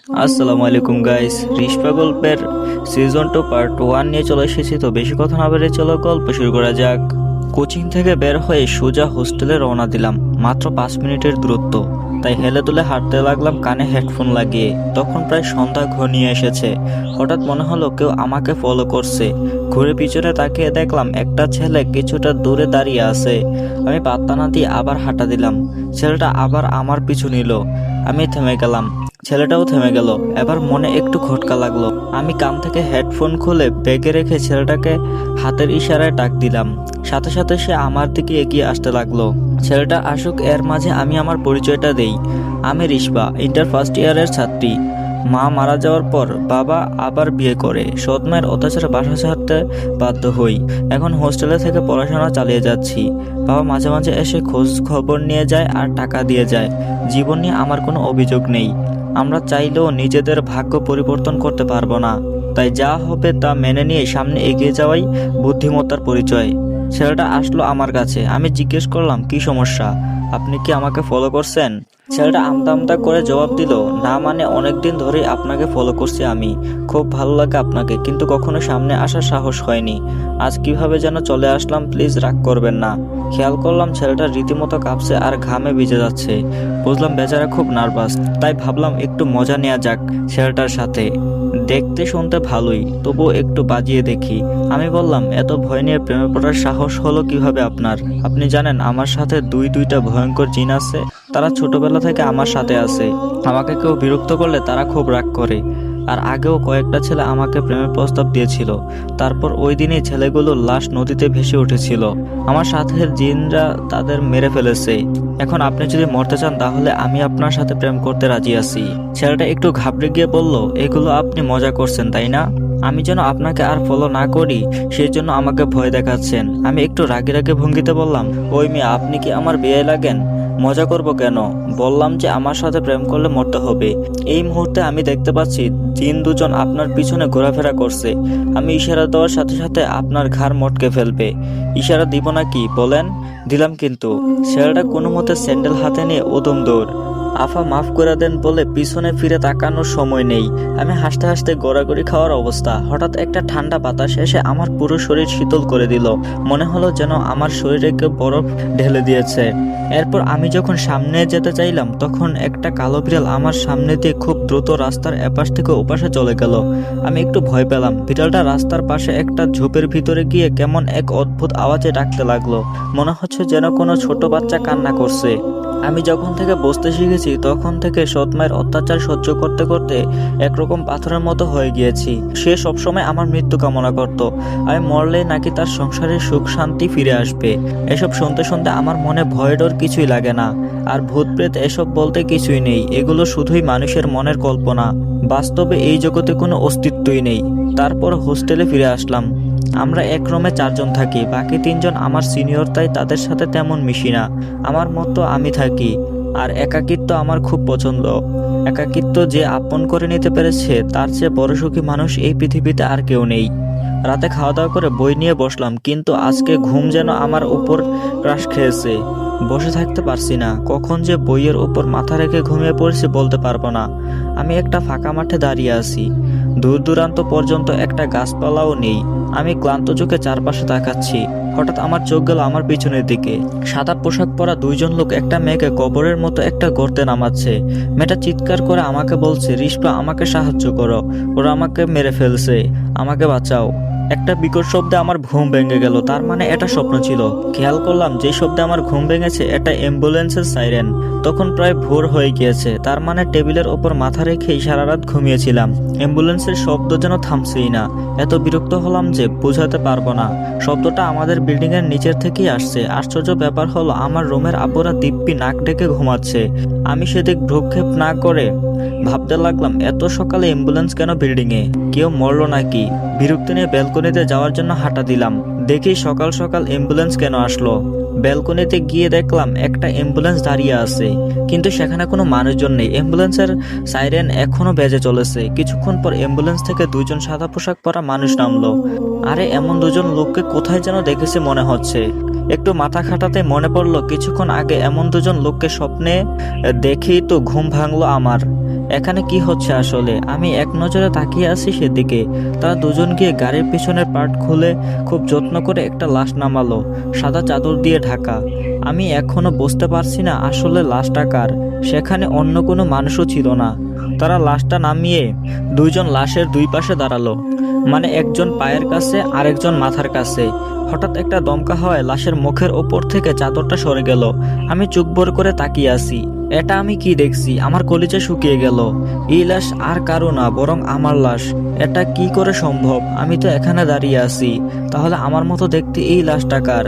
আসসালামু আলাইকুম গাইস, রিশপা গল্পের সিজন 2 পার্ট 1 নিয়ে চলে এসেছি। তো বেশি কথা না বলে চলো গল্প শুরু করা যাক। কোচিং থেকে বের হয়ে সোজা হোস্টেলে রওনা দিলাম। মাত্র 5 মিনিটের দূরত্ব, তাই হেলে দুলে হাঁটতে লাগলাম কানে হেডফোন লাগিয়ে। তখন প্রায় সন্ধ্যা ঘনিয়ে এসেছে। হঠাৎ মনে হলো কেউ আমাকে ফলো করছে। ঘুরে পিছনে তাকিয়ে দেখলাম একটা ছেলে কিছুটা দূরে দাঁড়িয়ে আছে। আমি পাত্তা না দিয়ে আবার হাঁটা দিলাম। ছেলেটা আবার আমার পিছু নিল। আমি থেমে গেলাম, ছেলেটাও থেমে গেল। এবার মনে একটু খটকা লাগলো। আমি কান থেকে হেডফোন খুলে ব্যাগে রেখে ছেলেটাকে হাতের ইশারায় ডাক দিলাম। সাথে সাথে সে আমার দিকে এগিয়ে আসতে লাগলো। ছেলেটা আসুক এর মাঝে আমি আমার পরিচয়টা দেই। আমি রিশপা, ইন্টার ফার্স্ট ইয়ারের ছাত্রী। মা মারা যাওয়ার পর বাবা আবার বিয়ে করে সৎ মায়ের অত্যাচারে বাসা ছাড়তে বাধ্য হই। এখন হোস্টেলে থেকে পড়াশোনা চালিয়ে যাচ্ছি। বাবা মাঝে মাঝে এসে খোঁজ খবর নিয়ে যায় আর টাকা দিয়ে যায়। জীবন নিয়ে আমার কোনো অভিযোগ নেই। আমরা চাইলেও নিজেদের ভাগ্য পরিবর্তন করতে পারবো না, তাই যা হবে তা মেনে নিয়ে সামনে এগিয়ে যাওয়াই বুদ্ধিমত্তার পরিচয়। ছেলেটা আসলো আমার কাছে। আমি জিজ্ঞেস করলাম, কি সমস্যা? আপনি কি আমাকে ফলো করছেন? ছেলেটা আমতা আমতা করে জবাব দিল, না মানে অনেকদিন ধরেই আপনাকে ফলো করছি আমি। খুব ভালো লাগে আপনাকে, কিন্তু কখনো সামনে আসার সাহস হয়নি। আজ কিভাবে যেন চলে আসলাম, প্লিজ রাগ করবেন না। খেয়াল করলাম ছেলেটা রীতিমতো কাঁপছে আর ঘামে ভিজে যাচ্ছে। বুঝলাম বেচারা খুব নার্ভাস, তাই ভাবলাম একটু মজা নেওয়া যাক ছেলেটার সাথে। দেখতে শুনতে ভালোই, তবুও একটু বাজিয়ে দেখি। আমি বললাম, এত ভয় নিয়ে প্রেমে পড়ার সাহস হলো কিভাবে আপনার? আপনি জানেন আমার সাথে দুইটা ভয়ঙ্কর জিন আছে। তারা ছোটবেলা থেকে আমার সাথে আছে। আমাকে কেউ বিরক্ত করলে তারা খুব রাগ করে। আর আগেও কয়েকটা ছেলে আমাকে প্রেমের প্রস্তাব দিয়েছিল। তারপর ওই দিনই ছেলেগুলোর লাশ নদীতে ভেসে উঠেছিল। আমার সাথের জিনরা তাদের মেরে ফেলেছে। এখন আপনি যদি মরতে চান তাহলে আমি আপনার সাথে প্রেম করতে রাজি আছি। ছেলেটা একটু ঘাবড়ে গিয়ে বলল, এগুলো আপনি মজা করছেন তাই না? আমি যেন আপনাকে আর ফলো না করি সেই জন্য আমাকে ভয় দেখাচ্ছেন। আমি একটু রাগে রাগে ভঙ্গিতে বললাম, ওই মেয়ে, আপনি কি আমার বিয়ে লাগেন? মজা করব কেন? বললাম যে আমার সাথে প্রেম করলে মরতে হবে। এই মুহূর্তে আমি দেখতে পাচ্ছি জিন দুজন আপনার পিছনে ঘোরাফেরা করছে। আমি ইশারা দেওয়ার সাথে সাথে আপনার ঘাড় মটকে ফেলবে। ইশারা দিব না কি বলেন? দিলাম কিন্তু। ছেলেটা কোনো মতে স্যান্ডেল হাতে নিয়ে উদম দৌড়। আফা মাফ করে দেন বলে পিছনে ফিরে তাকানোর সময় নেই। আমি হাসতে হাসতে গড়াগড়ি খাওয়ার অবস্থা। হঠাৎ একটা ঠান্ডা বাতাস এসে আমার পুরো শরীর শীতল করে দিল। মনে হলো যেন আমার শরীরে কেউ বরফ ঢেলে দিয়েছে। এরপর আমি যখন সামনে যেতে চাইলাম তখন একটা কালো বিড়াল আমার সামনে দিয়ে খুব দ্রুত রাস্তার এপাশ থেকে ওপাশে চলে গেল। আমি একটু ভয় পেলাম। বিড়ালটা রাস্তার পাশে একটা ঝোপের ভিতরে গিয়ে কেমন এক অদ্ভুত আওয়াজে ডাকতে লাগলো। মনে হচ্ছে যেন কোনো ছোট বাচ্চা কান্না করছে। আমি যখন থেকে বসতে শিখেছি তখন থেকে সৎ মায়ের অত্যাচার সহ্য করতে করতে একরকম পাথরের মতো হয়ে গিয়েছি। সে সবসময় আমার মৃত্যু কামনা করত। আমি মরলে নাকি তার সংসারের সুখ শান্তি ফিরে আসবে। এসব শুনতে শুনতে আমার মনে ভয় ডর কিছুই লাগে না। আর ভূত প্রেত এসব বলতে কিছুই নেই। এগুলো শুধুই মানুষের মনের কল্পনা। বাস্তবে এই জগতে কোনো অস্তিত্বই নেই। তারপর হোস্টেলে ফিরে আসলাম। আমরা এক রুমে 4 জন থাকি, বাকি 3 জন আমার সিনিয়র, তাই তাদের সাথে তেমন মিশি না। আমার মতো আমি থাকি। আর একাকিত্ব আমার খুব পছন্দ। একাকিত্ব যে আপন করে নিতে পেরেছে তার চেয়ে বড় সুখী মানুষ এই পৃথিবীতে আর কেউ নেই। রাতে খাওয়া দাওয়া করে বই নিয়ে বসলাম, কিন্তু আজকে ঘুম যেন আমার উপর ক্রাশ খেয়েছে। বসে থাকতে পারছি না। কখন যে বইয়ের উপর মাথা রেখে ঘুমিয়ে পড়েছি বলতে পারবো না। আমি একটা ফাঁকা মাঠে দাঁড়িয়ে আছি। দূর দূরান্ত পর্যন্ত একটা গাছপালাও নেই। আমি ক্লান্ত চোখে চারপাশে তাকাচ্ছি। হঠাৎ আমার চোখ গেল আমার পিছনের দিকে। সাদা পোশাক পরা 2 জন লোক একটা মেয়েকে কবরের মতো একটা গর্তে নামাচ্ছে। মেয়েটা চিৎকার করে আমাকে বলছে, রিশপা, আমাকে সাহায্য করো, ওরা আমাকে মেরে ফেলছে, আমাকে বাঁচাও। একটা বিকট শব্দে আমার ঘুম ভেঙে গেল। তার মানে এটা স্বপ্ন ছিল। খেয়াল করলাম যে শব্দে আমার ঘুম ভেঙেছে এটা অ্যাম্বুলেন্সের সাইরেন। তখন প্রায় ভোর হয়ে গিয়েছে। তার মানে টেবিলের ওপর মাথা রেখেই সারা রাত ঘুমিয়েছিলাম। অ্যাম্বুলেন্সের শব্দ যেন থামছেই না। এত বিরক্ত হলাম যে বোঝাতে পারবো না। শব্দটা আমাদের বিল্ডিং এর নিচের থেকেই আসছে। আশ্চর্য ব্যাপার হলো আমার রুমের আব্বুরা দিব্যি নাক ডেকে ঘুমাচ্ছে। আমি সেদিক ভ্রুক্ষেপ না করে ভাবতে লাগলাম, এত সকালে অ্যাম্বুলেন্স কেন বিল্ডিং এ? কেউ মরলো নাকি? বিরক্তি নিয়ে ব্যালকনিতে যাওয়ার জন্য হাঁটা দিলাম। দেখি সকাল সকাল অ্যাম্বুলেন্স কেন আসলো। ব্যালকনিতে গিয়ে দেখলাম একটা অ্যাম্বুলেন্স দাঁড়িয়ে আছে, কিন্তু সেখানে কোনো মানুষজন নেই। অ্যাম্বুলেন্সের সাইরেন এখনো বেজে চলেছে। কিছুক্ষণ পর অ্যাম্বুলেন্স থেকে 2 জন সাদা পোশাক পরা মানুষ নামলো। আরে এমন দুজন লোককে কোথায় যেন দেখেছে মনে হচ্ছে। একটু মাথা খাটাতে মনে পড়লো কিছুক্ষণ আগে এমন দুজন লোককে স্বপ্নে দেখেই তো ঘুম ভাঙলো আমার। এখানে কি হচ্ছে আসলে? আমি এক নজরে তাকিয়ে আছি সেদিকে। তারা দুজন গিয়ে গাড়ির পিছনের পার্ট খুলে খুব যত্ন করে একটা লাশ নামালো, সাদা চাদর দিয়ে ঢাকা। আমি এখনো বুঝতে পারছি না আসলে লাশটা কার। সেখানে অন্য কোনো মানুষও ছিল না। তারা লাশটা নামিয়ে দুইজন লাশের দুই পাশে দাঁড়ালো, মানে একজন পায়ের কাছে আর একজন মাথার কাছে। হঠাৎ একটা দমকা হয়, লাশের মুখের ওপর থেকে চাদরটা সরে গেল। আমি চোখ বড় করে তাকিয়ে আছি। এটা আমি কি দেখছি? আমার কলিজা শুকিয়ে গেল। এই লাশ আর কারো না, বরং আমার লাশ। এটা কি করে সম্ভব? আমি তো এখানে দাঁড়িয়ে আছি, তাহলে আমার মতো দেখতে এই লাশটা কার?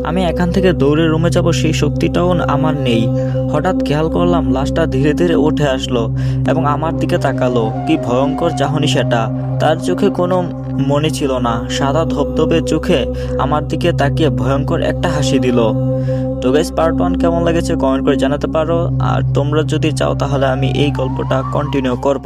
আমি এখান থেকে দৌড়ে রুমে যাব সেই শক্তিটাও আমার নেই। হঠাৎ খেয়াল করলাম লাশটা ধীরে ধীরে উঠে আসলো এবং আমার দিকে তাকালো। কি ভয়ঙ্কর চাহনি সেটা! তার চোখে কোনো মনে ছিল না, সাদা ধবধবে চোখে আমার দিকে তাকিয়ে ভয়ঙ্কর একটা হাসি দিল। তো গাইস, পার্ট 1 কেমন লেগেছে কমেন্ট করে জানাতে পারো। আর তোমরা যদি চাও তাহলে আমি এই গল্পটা কন্টিনিউ করব।